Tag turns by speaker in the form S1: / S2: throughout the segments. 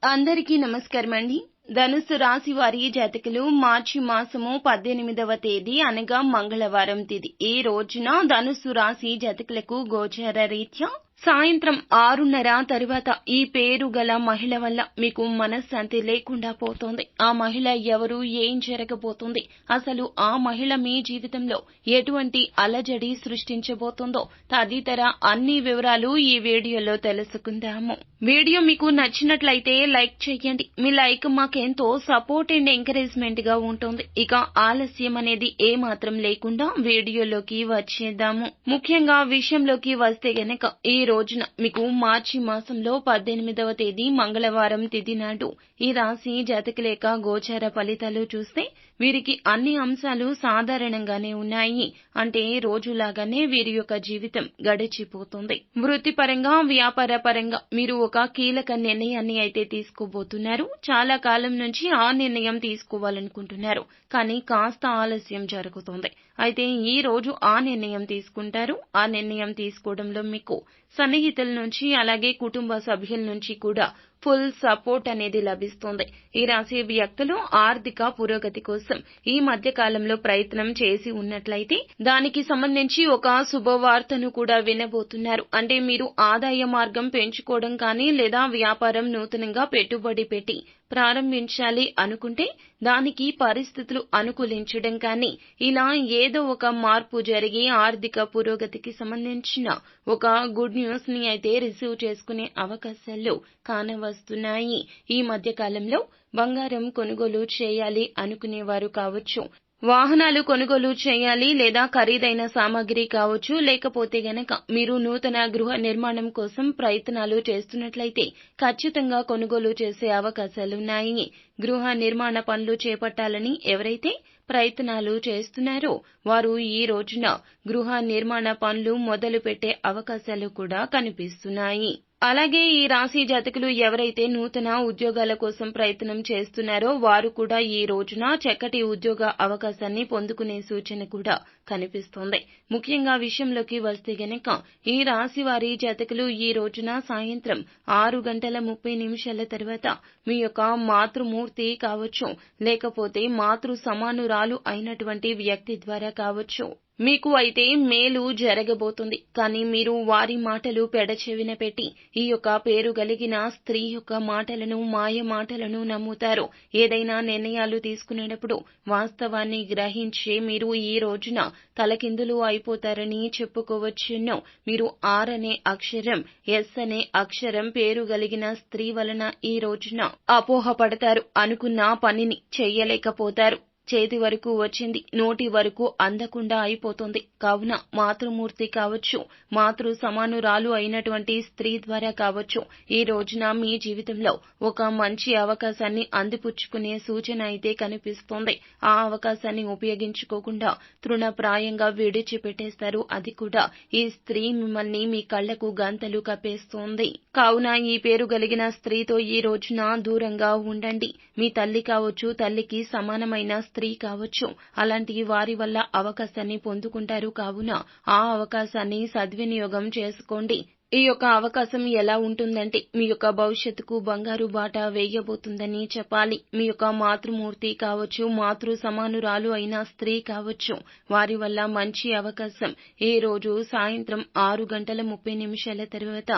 S1: అందరికీ నమస్కారమండి. ధనుస్సు రాశి వారి జాతకులు మార్చి మాసము 18వ తేదీ అనగా మంగళవారం తిథి. ఈ రోజున ధనుస్సు రాశి జాతకులకు గోచార రీత్యా సాయంత్రం 6:30 తరువాత ఈ పేరు గల మహిళ వల్ల మీకు మనశ్శాంతి లేకుండా పోతోంది. ఆ మహిళ ఎవరు, ఏం జరగబోతుంది, అసలు ఆ మహిళ మీ జీవితంలో ఎటువంటి అలజడి సృష్టించబోతుందో తదితర అన్ని వివరాలు ఈ వీడియోలో తెలుసుకుందాము. వీడియో మీకు నచ్చినట్లయితే లైక్ చేయండి. మీ లైక్ మాకెంతో సపోర్ట్ అండ్ ఎంకరేజ్మెంట్ గా ఉంటుంది. ఇక ఆలస్యం అనేది ఏమాత్రం లేకుండా వీడియోలోకి వచ్చేద్దాము. ముఖ్యంగా విషయంలోకి వస్తే గనక ఈ రోజున మీకు మార్చి మాసంలో 18వ తేదీ మంగళవారం తిథి నాడు ఈ రాశి జాతకుల యొక్క గోచార ఫలితాలు చూస్తే వీరికి అన్ని అంశాలు సాధారణంగానే ఉన్నాయి. అంటే రోజులాగానే వీరి యొక్క జీవితం గడిచిపోతుంది. వృత్తిపరంగా, వ్యాపార పరంగా మీరు ఒక కీలక నిర్ణయాన్ని అయితే తీసుకోబోతున్నారు. చాలా కాలం నుంచి ఆ నిర్ణయం తీసుకోవాలనుకుంటున్నారు, కానీ కాస్త ఆలస్యం జరుగుతుంది. అయితే ఈ రోజు ఆ నిర్ణయం తీసుకుంటారు. ఆ నిర్ణయం తీసుకోవడంలో మీకు సన్నిహితుల నుంచి అలాగే కుటుంబ సభ్యుల నుంచి కూడా ఫుల్ సపోర్ట్ అనేది లభిస్తుంది. ఈ రాశి వ్యక్తులు ఆర్థిక పురోగతి కోసం ఈ మధ్య కాలంలో ప్రయత్నం చేసి ఉన్నట్లయితే దానికి సంబంధించి ఒక శుభవార్తను కూడా వినబోతున్నారు. అంటే మీరు ఆదాయ మార్గం పెంచుకోవడం కానీ లేదా వ్యాపారం నూతనంగా పెట్టుబడి పెట్టి ప్రారంభించాలి అనుకుంటే దానికి పరిస్థితులు అనుకూలించడం కానీ ఇలా ఏదో ఒక మార్పు జరిగి ఆర్థిక పురోగతికి సంబంధించిన ఒక గుడ్ న్యూస్ ని అయితే రిసీవ్ చేసుకునే అవకాశాలు కానవస్తున్నాయి. ఈ మధ్య కాలంలో బంగారం కొనుగోలు చేయాలి అనుకునేవారు కావచ్చు, వాహనాలు కొనుగోలు చేయాలి లేదా ఖరీదైన సామాగ్రి కావచ్చు, లేకపోతే గనక మీరు నూతన గృహ నిర్మాణం కోసం ప్రయత్నాలు చేస్తున్నట్లయితే ఖచ్చితంగా కొనుగోలు చేసే అవకాశాలున్నాయి. గృహ నిర్మాణ పనులు చేపట్టాలని ఎవరైతే ప్రయత్నాలు చేస్తున్నారో వారు ఈ రోజున గృహ నిర్మాణ పనులు మొదలు పెట్టే అవకాశాలు కూడా కనిపిస్తున్నాయి. అలాగే ఈ రాశి జాతకులు ఎవరైతే నూతన ఉద్యోగాల కోసం ప్రయత్నం చేస్తున్నారో వారు కూడా ఈ రోజున చక్కటి ఉద్యోగ అవకాశాన్ని పొందుకునే సూచన కూడా కనిపిస్తోంది. ముఖ్యంగా విషయంలోకి వస్తే గనక ఈ రాశి వారి జాతకులు ఈ రోజున సాయంత్రం 6:30 తర్వాత మీ యొక్క మాతృమూర్తి కావచ్చు, లేకపోతే మాతృ సమానురాలు అయినటువంటి వ్యక్తి ద్వారా కావచ్చు మీకు అయితే మేలు జరగబోతుంది. కానీ మీరు వారి మాటలు పెడచెవిన పెట్టి ఈ యొక్క పేరు కలిగిన స్త్రీ యొక్క మాటలను, మాయ మాటలను నమ్ముతారు. ఏదైనా నిర్ణయాలు తీసుకునేటప్పుడు వాస్తవాన్ని గ్రహించి మీరు ఈ రోజున తలకిందులు అయిపోతారని చెప్పుకోవచ్చును. మీరు ఆర్ అనే అక్షరం, ఎస్ అనే అక్షరం పేరు కలిగిన స్త్రీ వలన ఈ రోజున అపోహపడతారు. అనుకున్న పనిని చెయ్యలేకపోతారు. చేతి వరకు వచ్చింది, నోటి వరకు అందకుండా అయిపోతుంది. కావున మాతృమూర్తి కావచ్చు, మాతృ సమానురాలు అయినటువంటి స్త్రీ ద్వారా కావచ్చు ఈ రోజున మీ జీవితంలో ఒక మంచి అవకాశాన్ని అందిపుచ్చుకునే సూచన అయితే కనిపిస్తోంది. ఆ అవకాశాన్ని ఉపయోగించుకోకుండా తృణప్రాయంగా విడిచిపెట్టేస్తారు. అది కూడా ఈ స్త్రీ మిమ్మల్ని మీ కళ్లకు గంతలు కప్పేస్తోంది. కావున ఈ పేరు కలిగిన స్త్రీతో ఈ రోజున దూరంగా ఉండండి. మీ తల్లి కావచ్చు, తల్లికి సమానమైన స్త్రీ కావచ్చు, అలాంటి వారి వల్ల అవకాశాన్ని పొందుకుంటారు. కావున ఆ అవకాశాన్ని సద్వినియోగం చేసుకోండి. ఈ యొక్క అవకాశం ఎలా ఉంటుందంటే మీ యొక్క భవిష్యత్తుకు బంగారు బాట వేయబోతుందని చెప్పాలి. మీ యొక్క మాతృమూర్తి కావచ్చు, మాతృ సమానురాలు అయిన స్త్రీ కావచ్చు, వారి వల్ల మంచి అవకాశం ఈ రోజు సాయంత్రం 6:30 తర్వాత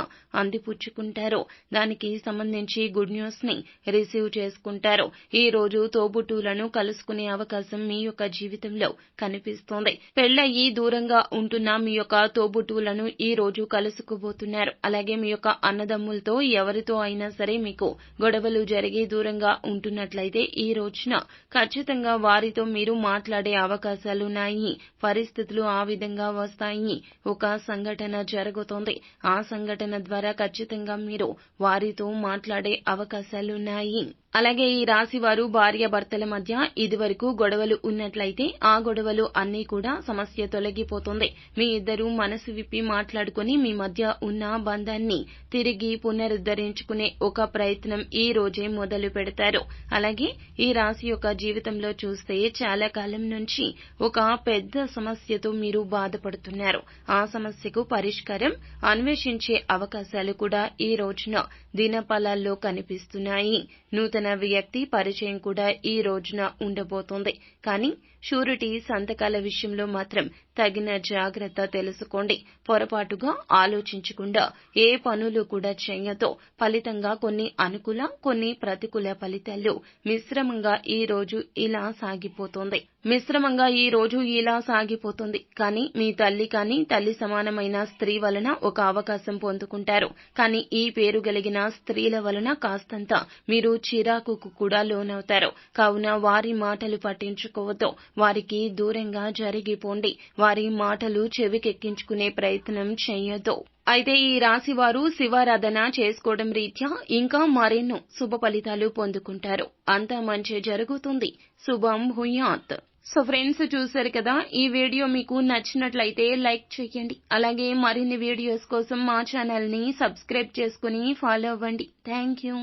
S1: అందిపుచ్చుకుంటారు. దానికి సంబంధించి గుడ్ న్యూస్ ని రిసీవ్ చేసుకుంటారు. ఈ రోజు తోబుట్టువులను కలుసుకునే అవకాశం మీ యొక్క జీవితంలో కనిపిస్తోంది. పెళ్లయ్యి దూరంగా ఉంటున్న మీ యొక్క తోబుట్టువులను ఈ రోజు కలుసుకోబోతున్నారు. అలాగే మీ యొక్క అన్నదమ్ములతో ఎవరితో అయినా సరే మీకు గొడవలు జరిగి దూరంగా ఉంటున్నట్లయితే ఈ రోజున ఖచ్చితంగా వారితో మీరు మాట్లాడే అవకాశాలున్నాయి. పరిస్థితులు ఆ విధంగా వస్తాయి. ఒక సంఘటన జరుగుతోంది. ఆ సంఘటన ద్వారా ఖచ్చితంగా మీరు వారితో మాట్లాడే అవకాశాలున్నాయి. అలాగే ఈ రాశి వారు భార్యాభర్తల మధ్య ఇదివరకు గొడవలు ఉన్నట్లయితే ఆ గొడవలు అన్నీ కూడా సమస్య తొలగిపోతుంది. మీ ఇద్దరూ మనసు విప్పి మాట్లాడుకుని మీ మధ్య ఉన్న బంధాన్ని తిరిగి పునరుద్ధరించుకునే ఒక ప్రయత్నం ఈ రోజే మొదలు పెడతారు. అలాగే ఈ రాశి యొక్క జీవితంలో చూస్తే చాలా కాలం నుంచి ఒక పెద్ద సమస్యతో మీరు బాధపడుతున్నారు. ఆ సమస్యకు పరిష్కారం అన్వేషించే అవకాశాలు కూడా ఈ రోజున దినఫలాల్లో కనిపిస్తున్నాయి. నూతన వ్యక్తి పరిచయం కూడా ఈ రోజున ఉండబోతోంది. కానీ షూరిటీ సంతకాల విషయంలో మాత్రం తగిన జాగ్రత్త తెలుసుకోండి. పొరపాటుగా ఆలోచించకుండా ఏ పనులు కూడా చేయొద్దు. ఫలితంగా కొన్ని అనుకూల, కొన్ని ప్రతికూల ఫలితాలు మిశ్రమంగా ఈ రోజు ఇలా సాగిపోతుంది. కానీ మీ తల్లి కానీ తల్లి సమానమైన స్త్రీ వలన ఒక అవకాశం పొందుకుంటారు. కానీ ఈ పేరు కలిగిన స్త్రీల వలన కాస్తంత మీరు చిరాకుకు కూడా లోనవుతారు. కావున వారి మాటలు పట్టించుకోవద్దు. వారికి దూరంగా జరిగిపోండి. వారి మాటలు చెవికెక్కించుకునే ప్రయత్నం చేయొద్దు. అయితే ఈ రాశి వారు శివారాధన చేసుకోవడం రీత్యా ఇంకా మరెన్నో శుభ ఫలితాలు పొందుకుంటారు. అంతా మంచి జరుగుతుంది. శుభం భూయాత్. సో ఫ్రెండ్స్, చూశారు కదా, ఈ వీడియో మీకు నచ్చినట్లయితే లైక్ చేయండి. అలాగే మరిన్ని వీడియోస్ కోసం మా ఛానల్ ని సబ్స్క్రైబ్ చేసుకుని ఫాలో అవ్వండి. Thank you.